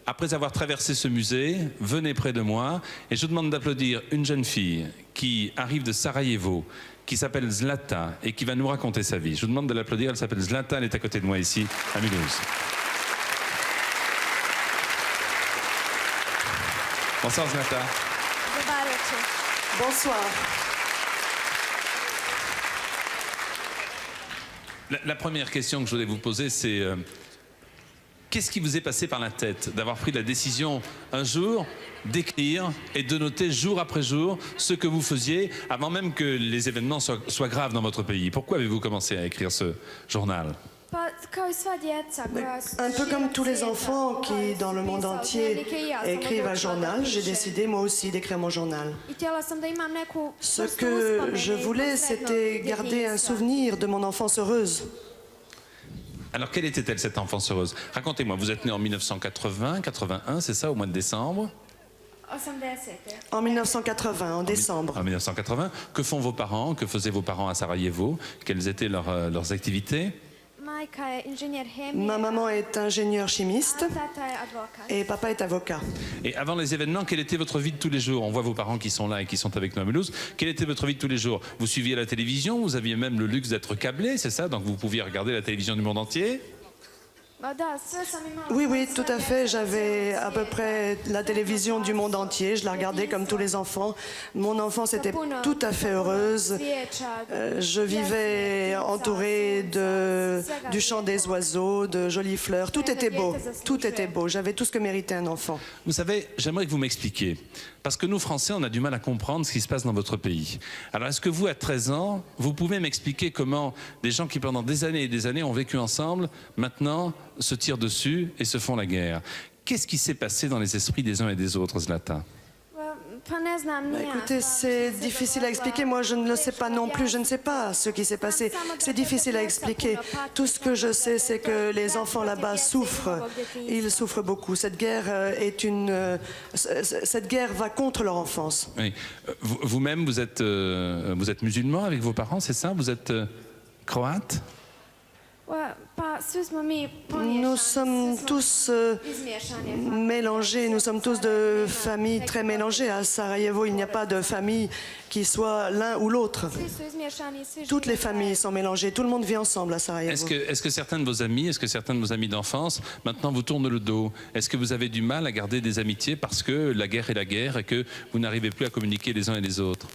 après avoir traversé ce musée, venez près de moi et je vous demande d'applaudir une jeune fille qui arrive de Sarajevo, qui s'appelle Zlata et qui va nous raconter sa vie. Je vous demande de l'applaudir, elle s'appelle Zlata, elle est à côté de moi ici, à Mulhouse. Bonsoir Zlata. Bonsoir. La première question que je voulais vous poser, c'est qu'est-ce qui vous est passé par la tête d'avoir pris la décision un jour d'écrire et de noter jour après jour ce que vous faisiez avant même que les événements soient graves dans votre pays? Pourquoi avez-vous commencé à écrire ce journal? Un peu comme tous les enfants qui, dans le monde entier, écrivent un journal, j'ai décidé moi aussi d'écrire mon journal. Ce que je voulais, c'était garder un souvenir de mon enfance heureuse. Alors, quelle était-elle, cette enfance heureuse? Racontez-moi, vous êtes né en 1980, 81, c'est ça, au mois de décembre? En 1980, en décembre. En 1980. Que font vos parents? Que faisaient vos parents à Sarajevo? Quelles étaient leurs activités? Ma maman est ingénieure chimiste et papa est avocat. Et avant les événements, quelle était votre vie de tous les jours? On voit vos parents qui sont là et qui sont avec nous à Mulhouse. Quelle était votre vie de tous les jours? Vous suiviez la télévision, vous aviez même le luxe d'être câblé, c'est ça? Donc vous pouviez regarder la télévision du monde entier? Oui, oui, tout à fait. J'avais à peu près la télévision du monde entier. Je la regardais comme tous les enfants. Mon enfance était tout à fait heureuse. Je vivais entourée du chant des oiseaux, de jolies fleurs. Tout était beau. Tout était beau. J'avais tout ce que méritait un enfant. Vous savez, j'aimerais que vous m'expliquiez. Parce que nous, Français, on a du mal à comprendre ce qui se passe dans votre pays. Alors, est-ce que vous, à 13 ans, vous pouvez m'expliquer comment des gens qui, pendant des années et des années, ont vécu ensemble, maintenant, se tirent dessus et se font la guerre? Qu'est-ce qui s'est passé dans les esprits des uns et des autres, Zlata? Écoutez, c'est difficile à expliquer. Moi, je ne le sais pas non plus. Je ne sais pas ce qui s'est passé. C'est difficile à expliquer. Tout ce que je sais, c'est que les enfants là-bas souffrent. Ils souffrent beaucoup. Cette guerre cette guerre va contre leur enfance. Oui. Vous-même, vous êtes musulman avec vos parents, c'est ça? Vous êtes croate? Nous sommes tous mélangés, nous sommes tous de familles très mélangées. À Sarajevo, il n'y a pas de famille qui soit l'un ou l'autre. Toutes les familles sont mélangées, tout le monde vit ensemble à Sarajevo. Est-ce que certains de vos amis d'enfance, maintenant vous tournent le dos? Est-ce que vous avez du mal à garder des amitiés parce que la guerre est la guerre et que vous n'arrivez plus à communiquer les uns et les autres?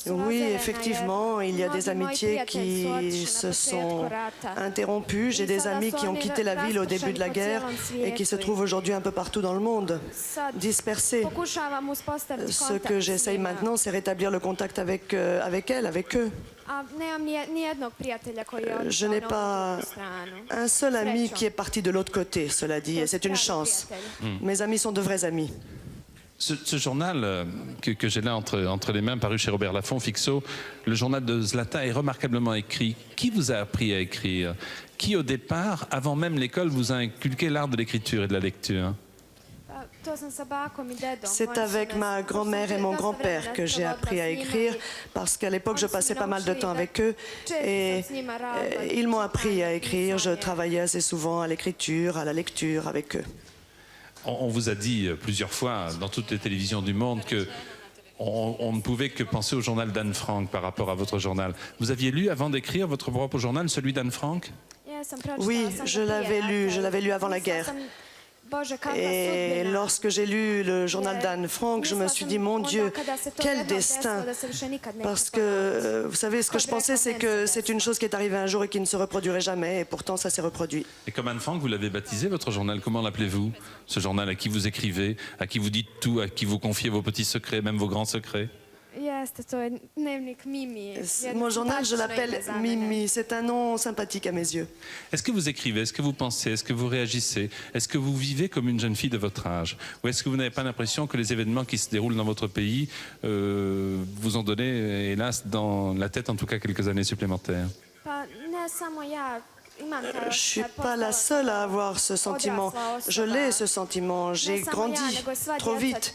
Oui, effectivement, il y a des amitiés qui se sont interrompues. J'ai des amis qui ont quitté la ville au début de la guerre et qui se trouvent aujourd'hui un peu partout dans le monde, dispersés. Ce que j'essaye maintenant, c'est rétablir le contact avec elles, avec eux. Je n'ai pas un seul ami qui est parti de l'autre côté, cela dit, et c'est une chance. Mes amis sont de vrais amis. Ce journal que j'ai là entre les mains, paru chez Robert Laffont, Fixo, le journal de Zlata est remarquablement écrit. Qui vous a appris à écrire? Qui, au départ, avant même l'école, vous a inculqué l'art de l'écriture et de la lecture? C'est avec ma grand-mère et mon grand-père que j'ai appris à écrire, parce qu'à l'époque, je passais pas mal de temps avec eux et ils m'ont appris à écrire. Je travaillais assez souvent à l'écriture, à la lecture avec eux. On vous a dit plusieurs fois dans toutes les télévisions du monde que on ne pouvait que penser au journal d'Anne Frank par rapport à votre journal. Vous aviez lu avant d'écrire votre propre journal, celui d'Anne Frank? Oui, je l'avais lu avant la guerre. Et lorsque j'ai lu le journal d'Anne Frank, je me suis dit, mon Dieu, quel destin! Parce que, vous savez, ce que je pensais, c'est que c'est une chose qui est arrivée un jour et qui ne se reproduirait jamais, et pourtant ça s'est reproduit. Et comme Anne Frank, vous l'avez baptisé, votre journal, comment l'appelez-vous? Ce journal à qui vous écrivez, à qui vous dites tout, à qui vous confiez vos petits secrets, même vos grands secrets? Mon journal, je l'appelle Mimi. C'est un nom sympathique à mes yeux. Est-ce que vous écrivez? Est-ce que vous pensez? Est-ce que vous réagissez? Est-ce que vous vivez comme une jeune fille de votre âge? Ou est-ce que vous n'avez pas l'impression que les événements qui se déroulent dans votre pays vous ont donné, hélas, dans la tête en tout cas quelques années supplémentaires? Je ne suis pas la seule à avoir ce sentiment. Je l'ai, ce sentiment. J'ai grandi trop vite.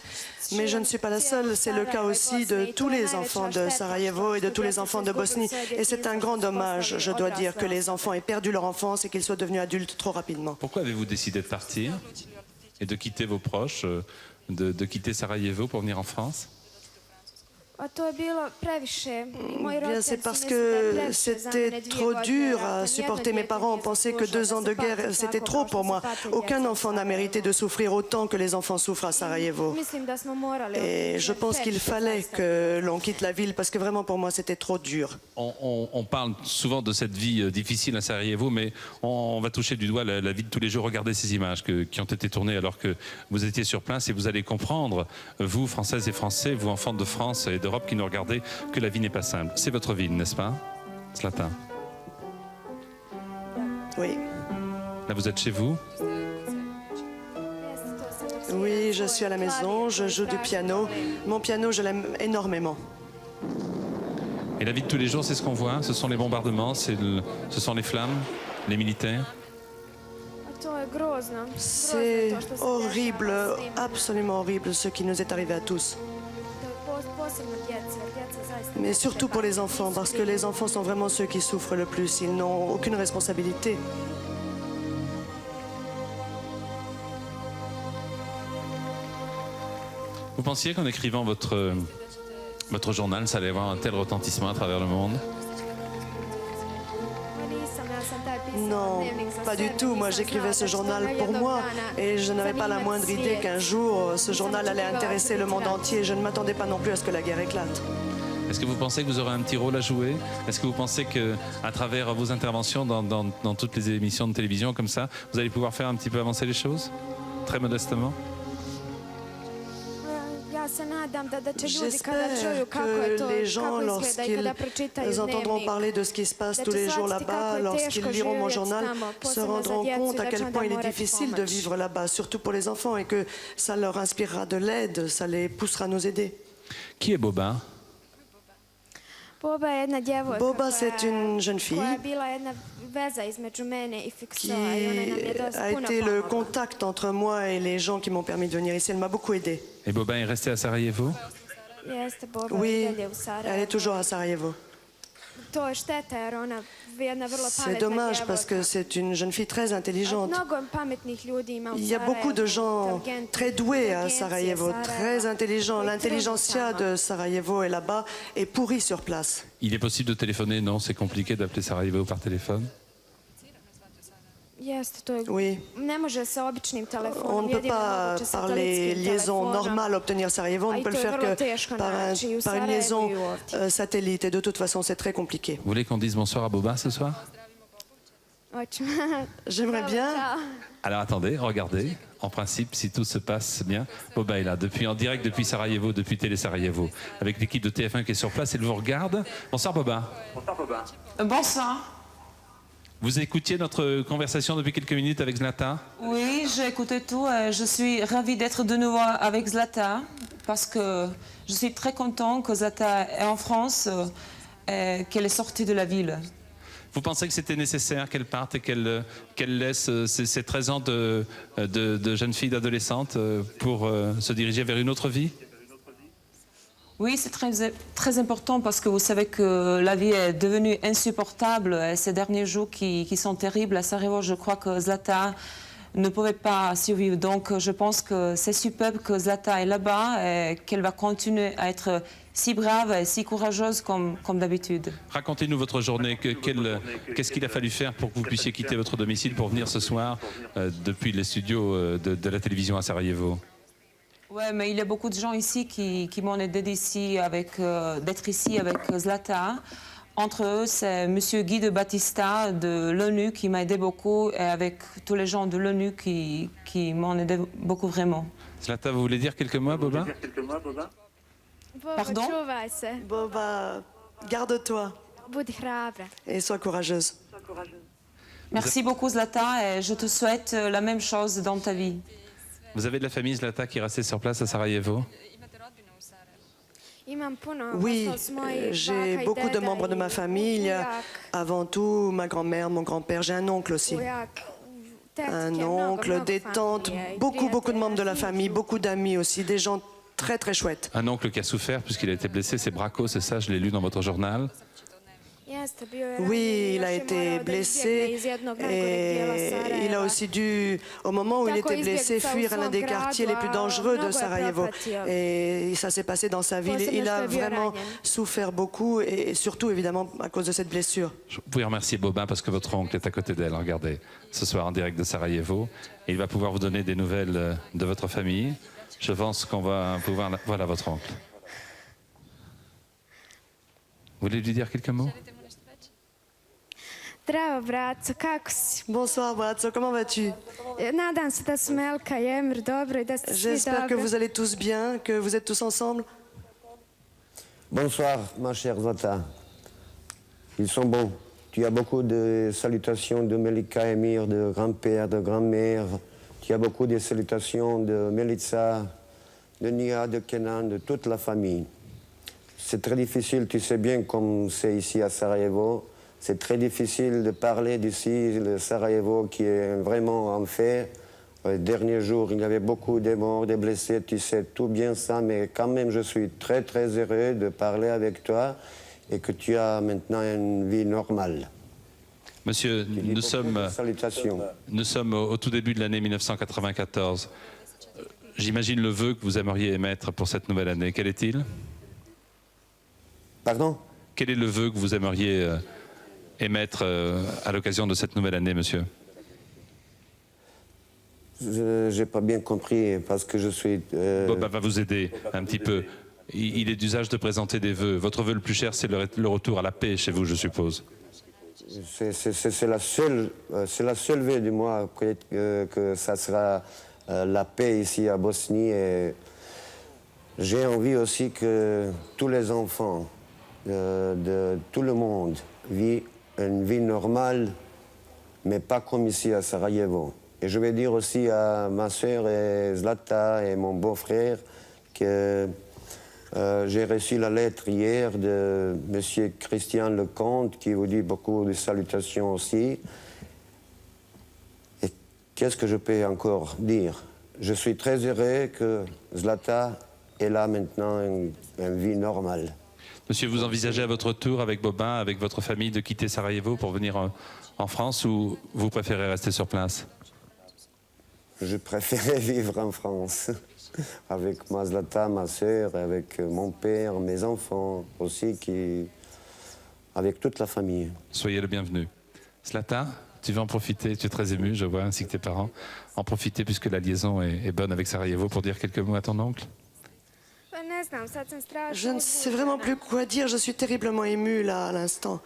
Mais je ne suis pas la seule. C'est le cas aussi de tous les enfants de Sarajevo et de tous les enfants de Bosnie. Et c'est un grand dommage, je dois dire, que les enfants aient perdu leur enfance et qu'ils soient devenus adultes trop rapidement. Pourquoi avez-vous décidé de partir et de quitter vos proches, de quitter Sarajevo pour venir en France? Bien, c'est parce que c'était trop dur à supporter. Mes parents ont pensé que 2 ans de guerre, c'était trop pour moi. Aucun enfant n'a mérité de souffrir autant que les enfants souffrent à Sarajevo. Et je pense qu'il fallait que l'on quitte la ville parce que vraiment pour moi, c'était trop dur. On parle souvent de cette vie difficile à Sarajevo, mais on va toucher du doigt la vie de tous les jours. Regardez ces images qui ont été tournées alors que vous étiez sur place et vous allez comprendre, vous, Françaises et Français, vous, enfants de France et d'Europe qui nous regardez, que la vie n'est pas simple. C'est votre ville, n'est-ce pas, Zlata? Oui. Là, vous êtes chez vous? Oui, je suis à la maison, je joue du piano. Mon piano, je l'aime énormément. Et la vie de tous les jours, c'est ce qu'on voit? Ce sont les bombardements, ce sont les flammes, les militaires? C'est horrible, absolument horrible ce qui nous est arrivé à tous. Mais surtout pour les enfants, parce que les enfants sont vraiment ceux qui souffrent le plus. Ils n'ont aucune responsabilité. Vous pensiez qu'en écrivant votre journal, ça allait avoir un tel retentissement à travers le monde? Non, pas du tout. Moi, j'écrivais ce journal pour moi et je n'avais pas la moindre idée qu'un jour, ce journal allait intéresser le monde entier. Je ne m'attendais pas non plus à ce que la guerre éclate. Est-ce que vous pensez que vous aurez un petit rôle à jouer? Est-ce que vous pensez qu'à travers vos interventions dans toutes les émissions de télévision comme ça, vous allez pouvoir faire un petit peu avancer les choses? Très modestement? J'espère que les gens, lorsqu'ils entendront parler de ce qui se passe tous les jours là-bas, lorsqu'ils liront mon journal, se rendront compte à quel point il est difficile de vivre là-bas, surtout pour les enfants, et que ça leur inspirera de l'aide, ça les poussera à nous aider. Qui est Boba? Boba, c'est une jeune fille qui a été le contact entre moi et les gens qui m'ont permis de venir ici. Elle m'a beaucoup aidé. Et Boba est resté à Sarajevo? Oui, elle est toujours à Sarajevo. C'est dommage parce que c'est une jeune fille très intelligente. Il y a beaucoup de gens très doués à Sarajevo, très intelligents. L'intelligentsia de Sarajevo est là-bas et pourrie sur place. Il est possible de téléphoner? Non, c'est compliqué d'appeler Sarajevo par téléphone? Oui. On ne peut pas, par les liaisons normales, obtenir Sarajevo. On ne peut le faire que par une liaison satellite. Et de toute façon, c'est très compliqué. Vous voulez qu'on dise bonsoir à Boba ce soir? J'aimerais bien. Alors attendez, regardez. En principe, si tout se passe bien, Boba est là, en direct depuis Sarajevo, depuis Télé Sarajevo, avec l'équipe de TF1 qui est sur place. Elle vous regarde. Bonsoir Boba. Bonsoir Boba. Bonsoir. Vous écoutiez notre conversation depuis quelques minutes avec Zlata? Oui, j'ai écouté tout. Je suis ravie d'être de nouveau avec Zlata parce que je suis très contente que Zlata est en France et qu'elle est sortie de la ville. Vous pensez que c'était nécessaire qu'elle parte et qu'elle laisse ces 13 ans de jeune fille, d'adolescente pour se diriger vers une autre vie? Oui, c'est très important parce que vous savez que la vie est devenue insupportable ces derniers jours qui sont terribles. À Sarajevo, je crois que Zlata ne pouvait pas survivre. Donc, je pense que c'est superbe que Zlata est là-bas et qu'elle va continuer à être si brave et si courageuse comme d'habitude. Racontez-nous votre journée. Qu'est-ce qu'il a fallu faire pour que vous puissiez quitter votre domicile pour venir ce soir depuis les studios de la télévision à Sarajevo? Oui, mais il y a beaucoup de gens ici qui m'ont aidé d'être ici avec Zlata. Entre eux, c'est M. Guy de Battista de l'ONU qui m'a aidé beaucoup et avec tous les gens de l'ONU qui m'ont aidé beaucoup vraiment. Zlata, vous voulez dire quelques mots, Boba? Pardon? Boba, garde-toi et sois courageuse. Merci beaucoup Zlata et je te souhaite la même chose dans ta vie. Vous avez de la famille Zlata qui est restée sur place à Sarajevo? Oui, j'ai beaucoup de membres de ma famille. Il y a avant tout ma grand-mère, mon grand-père. J'ai un oncle aussi. Un oncle, des tantes, beaucoup de membres de la famille, beaucoup d'amis aussi, des gens très très chouettes. Un oncle qui a souffert puisqu'il a été blessé, c'est Braco, c'est ça, je l'ai lu dans votre journal. Oui, il a été blessé et il a aussi dû, au moment où il était blessé, fuir à l'un des quartiers les plus dangereux de Sarajevo. Et ça s'est passé dans sa ville. Il a vraiment souffert beaucoup et surtout, évidemment, à cause de cette blessure. Vous pouvez remercier Bobin parce que votre oncle est à côté d'elle. Regardez, ce soir en direct de Sarajevo. Et il va pouvoir vous donner des nouvelles de votre famille. Je pense qu'on va pouvoir... Voilà votre oncle. Vous voulez lui dire quelques mots? Zdravo, braco, kako si? Bonsoir, Bratzo, comment vas-tu? Nadam se da su Melka i Emir dobro i da ste svi J'espère que dobro. vous allez tous bien, que vous êtes tous ensemble. Bonsoir, ma chère Zlata. Ils sont bons. Tu as beaucoup de salutations de Melika, Emir, de grand-père, de grand-mère. Tu as beaucoup de salutations de Melitza, de Nia, de Kenan, de toute la famille. C'est très difficile, tu sais bien, comme c'est ici à Sarajevo. C'est très difficile de parler d'ici, le Sarajevo qui est vraiment en enfer. Les derniers jours, il y avait beaucoup de morts, des blessés, tu sais tout bien ça, mais quand même, je suis très, très heureux de parler avec toi et que tu as maintenant une vie normale. Monsieur, nous sommes au tout début de l'année 1994. J'imagine le vœu que vous aimeriez émettre pour cette nouvelle année. Quel est-il? Pardon? Quel est le vœu que vous aimeriez émettre à l'occasion de cette nouvelle année, monsieur? Je n'ai pas bien compris parce que je suis... Bob va vous aider un petit peu. Il est d'usage de présenter des vœux. Votre vœu le plus cher, c'est le retour à la paix chez vous, je suppose. C'est la seule vœu du mois que ça sera la paix ici à Bosnie. Et j'ai envie aussi que tous les enfants de tout le monde vivent une vie normale, mais pas comme ici à Sarajevo. Et je vais dire aussi à ma sœur et Zlata et mon beau-frère que j'ai reçu la lettre hier de M. Christian Lecomte qui vous dit beaucoup de salutations aussi. Et qu'est-ce que je peux encore dire? Je suis très heureux que Zlata est là maintenant une vie normale. Monsieur, vous envisagez à votre tour, avec Bobin, avec votre famille, de quitter Sarajevo pour venir en France ou vous préférez rester sur place? Je préférais vivre en France, avec ma Zlata, ma sœur, avec mon père, mes enfants aussi, avec toute la famille. Soyez le bienvenu. Zlata, tu veux en profiter, tu es très ému, je vois, ainsi que tes parents. En profiter puisque la liaison est bonne avec Sarajevo pour dire quelques mots à ton oncle? Je ne sais vraiment plus quoi dire, je suis terriblement émue là à l'instant.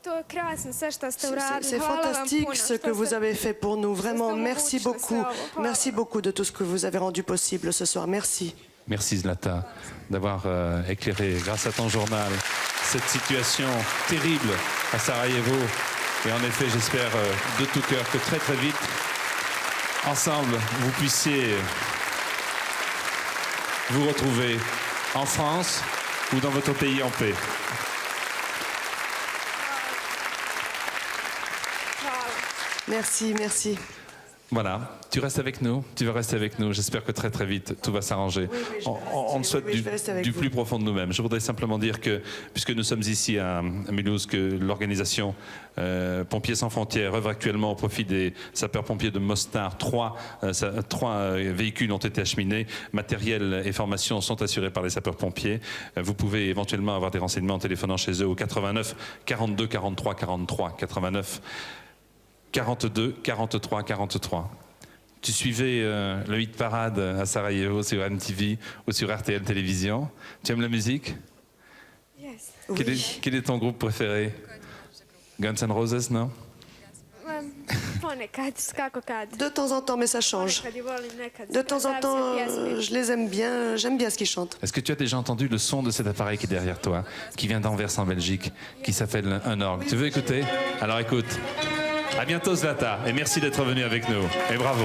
C'est fantastique ce que vous avez fait pour nous, vraiment merci beaucoup. Merci beaucoup de tout ce que vous avez rendu possible ce soir, merci. Merci Zlata d'avoir éclairé, grâce à ton journal, cette situation terrible à Sarajevo. Et en effet, j'espère de tout cœur que très très vite, ensemble, vous puissiez vous retrouver en France ou dans votre pays en paix. Merci, merci. Voilà, tu restes avec nous, tu vas rester avec nous. J'espère que très très vite tout va s'arranger. On le souhaite du plus profond de nous-mêmes. Je voudrais simplement dire que, puisque nous sommes ici à Mulhouse, que l'organisation Pompiers sans frontières œuvre actuellement au profit des sapeurs-pompiers de Mostar. Trois véhicules ont été acheminés. Matériel et formation sont assurés par les sapeurs-pompiers. Vous pouvez éventuellement avoir des renseignements en téléphonant chez eux au 89 42 43 43 89 42 43 43. Tu suivais le hit parade à Sarajevo sur MTV ou sur RTL Télévision. Tu aimes la musique? Yes. Quel est ton groupe préféré? Guns N' Roses, non? De temps en temps, mais ça change. De temps en temps, je les aime bien, j'aime bien ce qu'ils chantent. Est-ce que tu as déjà entendu le son de cet appareil qui est derrière toi, qui vient d'Anvers en Belgique, qui s'appelle un orgue? Tu veux écouter? Alors écoute. À bientôt Zlata, et merci d'être venu avec nous. Et bravo.